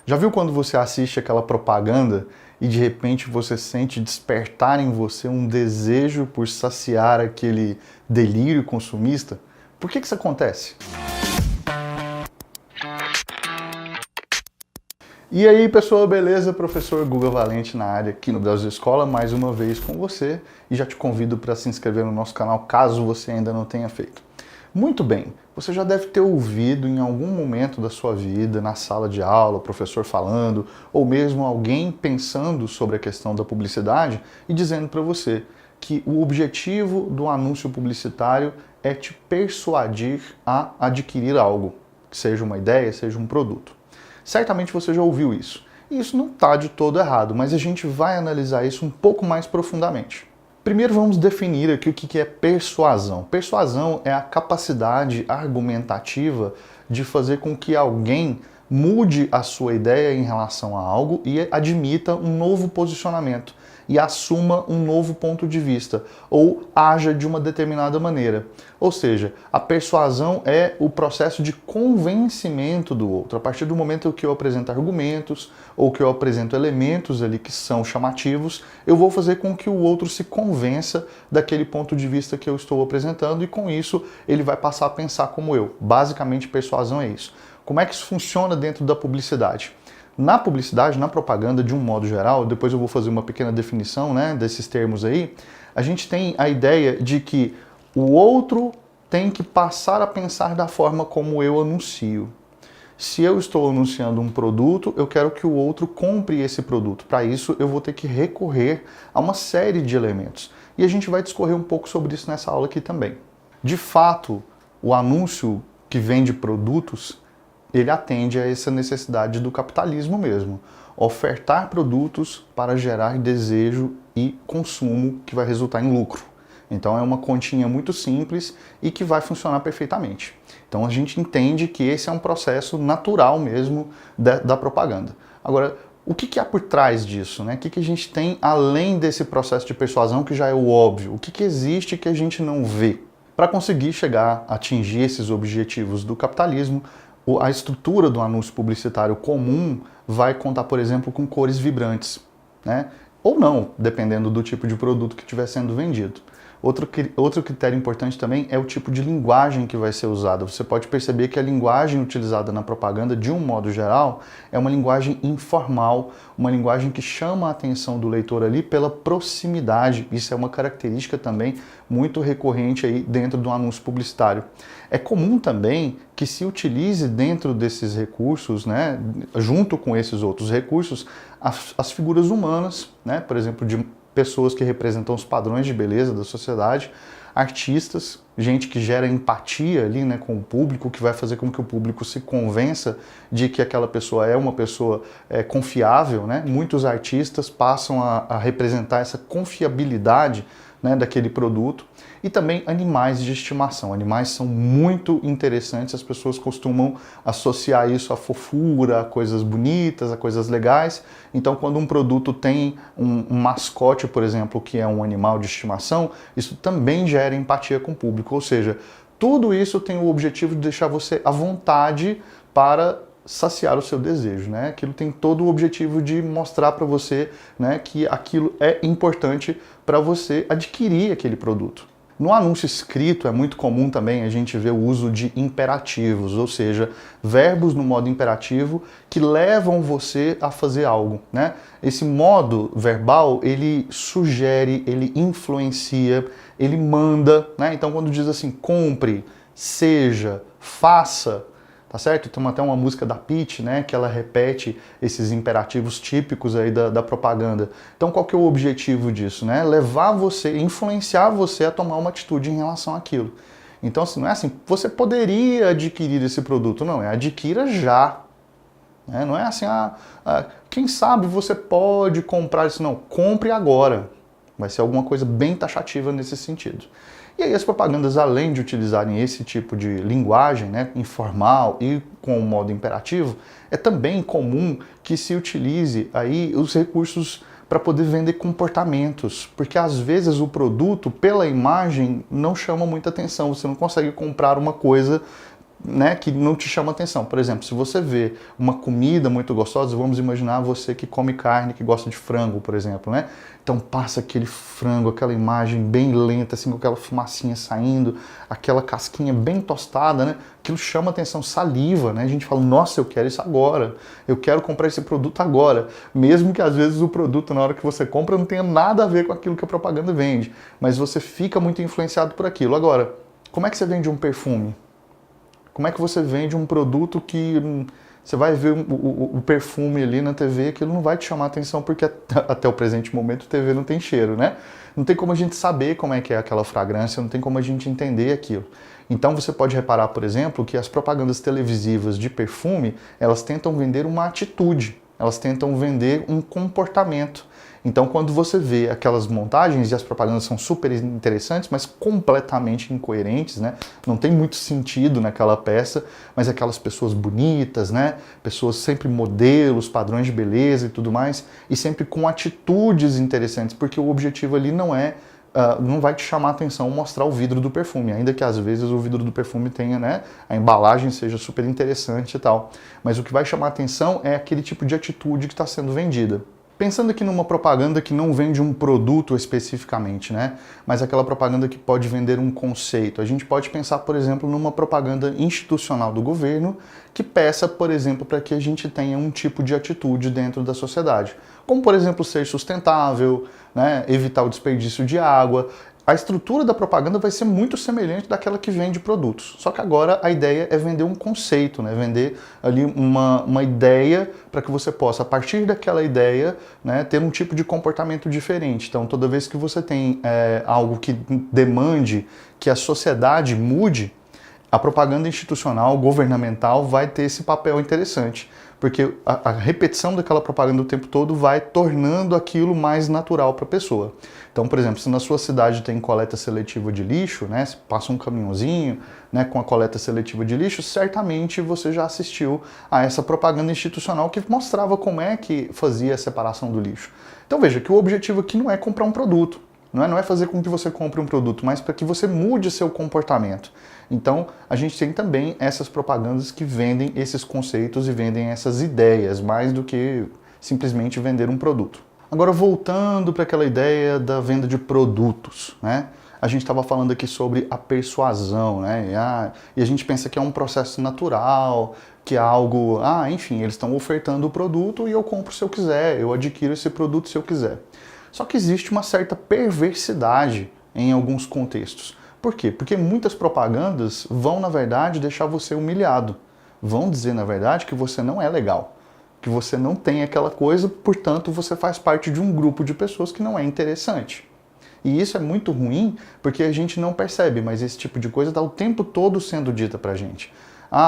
Já viu quando você assiste aquela propaganda e de repente você sente despertar em você um desejo por saciar aquele delírio consumista? Por que isso acontece? E aí, pessoal, beleza? Professor Guga Valente na área aqui no Brasil Escola, mais uma vez com você, e já te convido para se inscrever no nosso canal caso você ainda não tenha feito. Muito bem, você já deve ter ouvido em algum momento da sua vida, na sala de aula, o professor falando, ou mesmo alguém pensando sobre a questão da publicidade e dizendo para você que o objetivo do anúncio publicitário é te persuadir a adquirir algo, seja uma ideia, seja um produto. Certamente você já ouviu isso. E isso não está de todo errado, mas a gente vai analisar isso um pouco mais profundamente. Primeiro vamos definir aqui o que é persuasão. Persuasão é a capacidade argumentativa de fazer com que alguém mude a sua ideia em relação a algo e admita um novo posicionamento e assuma um novo ponto de vista ou haja de uma determinada maneira. Ou seja, a persuasão é o processo de convencimento do outro. A partir do momento que eu apresento argumentos ou que eu apresento elementos ali que são chamativos, eu vou fazer com que o outro se convença daquele ponto de vista que eu estou apresentando e com isso ele vai passar a pensar como eu. Basicamente, persuasão é isso. Como é que isso funciona dentro da publicidade? Na publicidade, na propaganda, de um modo geral, depois eu vou fazer uma pequena definição, né, desses termos aí, a gente tem a ideia de que o outro tem que passar a pensar da forma como eu anuncio. Se eu estou anunciando um produto, eu quero que o outro compre esse produto. Para isso, eu vou ter que recorrer a uma série de elementos. E a gente vai discorrer um pouco sobre isso nessa aula aqui também. De fato, o anúncio que vende produtos, ele atende a essa necessidade do capitalismo mesmo. Ofertar produtos para gerar desejo e consumo que vai resultar em lucro. Então é uma continha muito simples e que vai funcionar perfeitamente. Então a gente entende que esse é um processo natural mesmo da propaganda. Agora, o que há por trás disso, né? O que a gente tem além desse processo de persuasão que já é o óbvio? O que existe que a gente não vê? Para conseguir chegar a atingir esses objetivos do capitalismo, a estrutura do anúncio publicitário comum vai contar, por exemplo, com cores vibrantes, né? Ou não, dependendo do tipo de produto que estiver sendo vendido. Outro critério importante também é o tipo de linguagem que vai ser usada. Você pode perceber que a linguagem utilizada na propaganda, de um modo geral, é uma linguagem informal, uma linguagem que chama a atenção do leitor ali pela proximidade. Isso é uma característica também muito recorrente aí dentro do anúncio publicitário. É comum também que se utilize dentro desses recursos, né, junto com esses outros recursos, as figuras humanas, né, por exemplo, de pessoas que representam os padrões de beleza da sociedade, artistas, gente que gera empatia ali, né, com o público, que vai fazer com que o público se convença de que aquela pessoa é uma pessoa confiável, né? Muitos artistas passam a representar essa confiabilidade, né, daquele produto. E também animais de estimação. Animais são muito interessantes, as pessoas costumam associar isso à fofura, a coisas bonitas, a coisas legais. Então, quando um produto tem um mascote, por exemplo, que é um animal de estimação, isso também gera empatia com o público. Ou seja, tudo isso tem o objetivo de deixar você à vontade para saciar o seu desejo, né? Aquilo tem todo o objetivo de mostrar para você, né, que aquilo é importante para você adquirir aquele produto. No anúncio escrito é muito comum também a gente ver o uso de imperativos, ou seja, verbos no modo imperativo que levam você a fazer algo, né? Esse modo verbal, ele sugere, ele influencia, ele manda, né? Então quando diz assim, compre, seja, faça, tá certo? Tem até uma música da Pitty, né, que ela repete esses imperativos típicos aí da propaganda. Então qual que é o objetivo disso, né? Levar você, influenciar você a tomar uma atitude em relação àquilo. Então assim, não é assim, você poderia adquirir esse produto, não, é adquira já. Né? Não é assim, quem sabe você pode comprar isso, não, compre agora. Vai ser alguma coisa bem taxativa nesse sentido. E aí as propagandas, além de utilizarem esse tipo de linguagem, né, informal e com o modo imperativo, é também comum que se utilize aí os recursos para poder vender comportamentos, porque às vezes o produto, pela imagem, não chama muita atenção, você não consegue comprar uma coisa né, que não te chama atenção. Por exemplo, se você vê uma comida muito gostosa, vamos imaginar você que come carne, que gosta de frango, por exemplo, né? Então passa aquele frango, aquela imagem bem lenta, assim, com aquela fumacinha saindo, aquela casquinha bem tostada, né? Aquilo chama atenção, saliva, né? A gente fala, nossa, eu quero isso agora, eu quero comprar esse produto agora. Mesmo que às vezes o produto, na hora que você compra, não tenha nada a ver com aquilo que a propaganda vende, mas você fica muito influenciado por aquilo. Agora, como é que você vende um perfume? Como é que você vende um produto que você vai ver o perfume ali na TV, aquilo não vai te chamar atenção porque até o presente momento a TV não tem cheiro, né? Não tem como a gente saber como é que é aquela fragrância, não tem como a gente entender aquilo. Então você pode reparar, por exemplo, que as propagandas televisivas de perfume, elas tentam vender uma atitude, elas tentam vender um comportamento. Então, quando você vê aquelas montagens e as propagandas são super interessantes, mas completamente incoerentes, né? Não tem muito sentido naquela peça, mas aquelas pessoas bonitas, né? Pessoas sempre modelos, padrões de beleza e tudo mais, e sempre com atitudes interessantes, porque o objetivo ali não vai te chamar a atenção mostrar o vidro do perfume, ainda que às vezes o vidro do perfume tenha, né, a embalagem seja super interessante e tal. Mas o que vai chamar a atenção é aquele tipo de atitude que está sendo vendida. Pensando aqui numa propaganda que não vende um produto especificamente, né? Mas aquela propaganda que pode vender um conceito. A gente pode pensar, por exemplo, numa propaganda institucional do governo que peça, por exemplo, para que a gente tenha um tipo de atitude dentro da sociedade. Como, por exemplo, ser sustentável, né? Evitar o desperdício de água. A estrutura da propaganda vai ser muito semelhante daquela que vende produtos. Só que agora a ideia é vender um conceito, né? Vender ali uma ideia para que você possa, a partir daquela ideia, né, ter um tipo de comportamento diferente. Então, toda vez que você tem algo que demande que a sociedade mude, a propaganda institucional, governamental, vai ter esse papel interessante. Porque a repetição daquela propaganda o tempo todo vai tornando aquilo mais natural para a pessoa. Então, por exemplo, se na sua cidade tem coleta seletiva de lixo, né, se passa um caminhãozinho, né, com a coleta seletiva de lixo, certamente você já assistiu a essa propaganda institucional que mostrava como é que fazia a separação do lixo. Então veja que o objetivo aqui não é comprar um produto, não é fazer com que você compre um produto, mas para que você mude seu comportamento. Então, a gente tem também essas propagandas que vendem esses conceitos e vendem essas ideias, mais do que simplesmente vender um produto. Agora, voltando para aquela ideia da venda de produtos, né? A gente estava falando aqui sobre a persuasão, né? E a gente pensa que é um processo natural, que é algo, enfim, eles estão ofertando o produto e eu compro se eu quiser, eu adquiro esse produto se eu quiser. Só que existe uma certa perversidade em alguns contextos. Por quê? Porque muitas propagandas vão, na verdade, deixar você humilhado. Vão dizer, na verdade, que você não é legal, que você não tem aquela coisa, portanto, você faz parte de um grupo de pessoas que não é interessante. E isso é muito ruim porque a gente não percebe, mas esse tipo de coisa está o tempo todo sendo dita pra gente.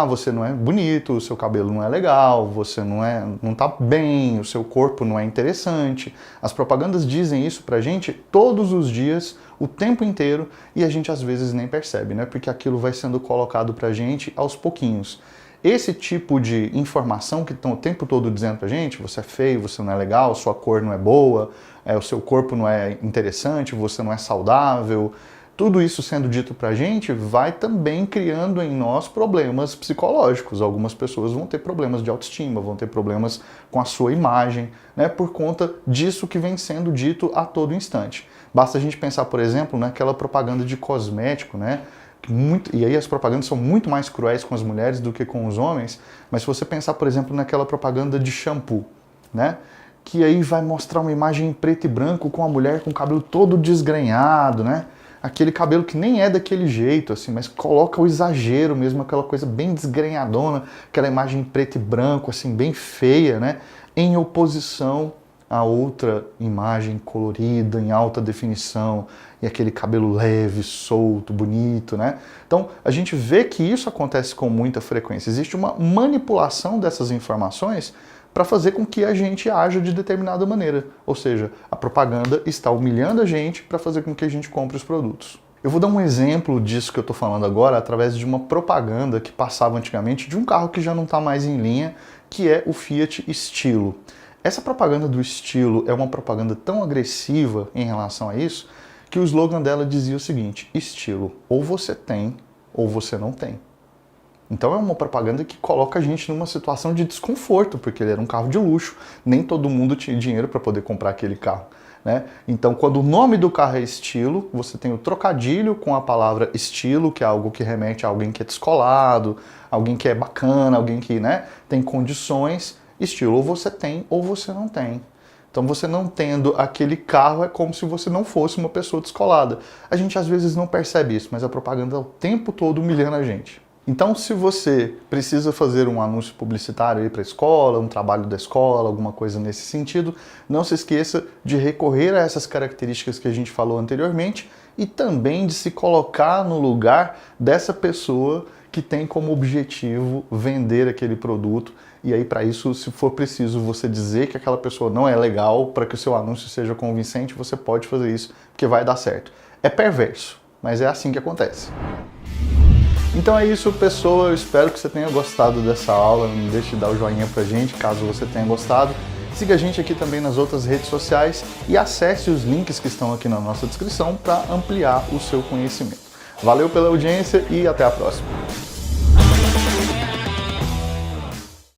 Você não é bonito, o seu cabelo não é legal, você não tá bem, o seu corpo não é interessante. As propagandas dizem isso pra gente todos os dias, o tempo inteiro, e a gente às vezes nem percebe, né? Porque aquilo vai sendo colocado pra gente aos pouquinhos. Esse tipo de informação que estão o tempo todo dizendo pra gente, você é feio, você não é legal, sua cor não é boa, o seu corpo não é interessante, você não é saudável, tudo isso sendo dito pra gente vai também criando em nós problemas psicológicos. Algumas pessoas vão ter problemas de autoestima, vão ter problemas com a sua imagem, né, por conta disso que vem sendo dito a todo instante. Basta a gente pensar, por exemplo, naquela propaganda de cosmético, né? E aí as propagandas são muito mais cruéis com as mulheres do que com os homens, mas se você pensar, por exemplo, naquela propaganda de shampoo, né? Que aí vai mostrar uma imagem em preto e branco com a mulher com o cabelo todo desgrenhado, né? Aquele cabelo que nem é daquele jeito, assim, mas coloca o exagero mesmo, aquela coisa bem desgrenhadona, aquela imagem em preto e branco, assim, bem feia, né? Em oposição a outra imagem colorida, em alta definição, e aquele cabelo leve, solto, bonito, né? Então, a gente vê que isso acontece com muita frequência. Existe uma manipulação dessas informações para fazer com que a gente haja de determinada maneira. Ou seja, a propaganda está humilhando a gente para fazer com que a gente compre os produtos. Eu vou dar um exemplo disso que eu estou falando agora através de uma propaganda que passava antigamente de um carro que já não está mais em linha, que é o Fiat Stilo. Essa propaganda do Stilo é uma propaganda tão agressiva em relação a isso, que o slogan dela dizia o seguinte: estilo, ou você tem, ou você não tem. Então é uma propaganda que coloca a gente numa situação de desconforto, porque ele era um carro de luxo, nem todo mundo tinha dinheiro para poder comprar aquele carro, né? Então, quando o nome do carro é estilo, você tem o trocadilho com a palavra estilo, que é algo que remete a alguém que é descolado, alguém que é bacana, alguém que, né, tem condições. Estilo ou você tem ou você não tem. Então, você não tendo aquele carro é como se você não fosse uma pessoa descolada. A gente às vezes não percebe isso, mas a propaganda o tempo todo humilhando a gente. Então, se você precisa fazer um anúncio publicitário aí para a escola, um trabalho da escola, alguma coisa nesse sentido, não se esqueça de recorrer a essas características que a gente falou anteriormente e também de se colocar no lugar dessa pessoa que tem como objetivo vender aquele produto. E aí, para isso, se for preciso você dizer que aquela pessoa não é legal para que o seu anúncio seja convincente, você pode fazer isso, porque vai dar certo. É perverso, mas é assim que acontece. Então é isso, pessoal. Eu espero que você tenha gostado dessa aula. Não deixe de dar o joinha pra gente, caso você tenha gostado. Siga a gente aqui também nas outras redes sociais e acesse os links que estão aqui na nossa descrição para ampliar o seu conhecimento. Valeu pela audiência e até a próxima.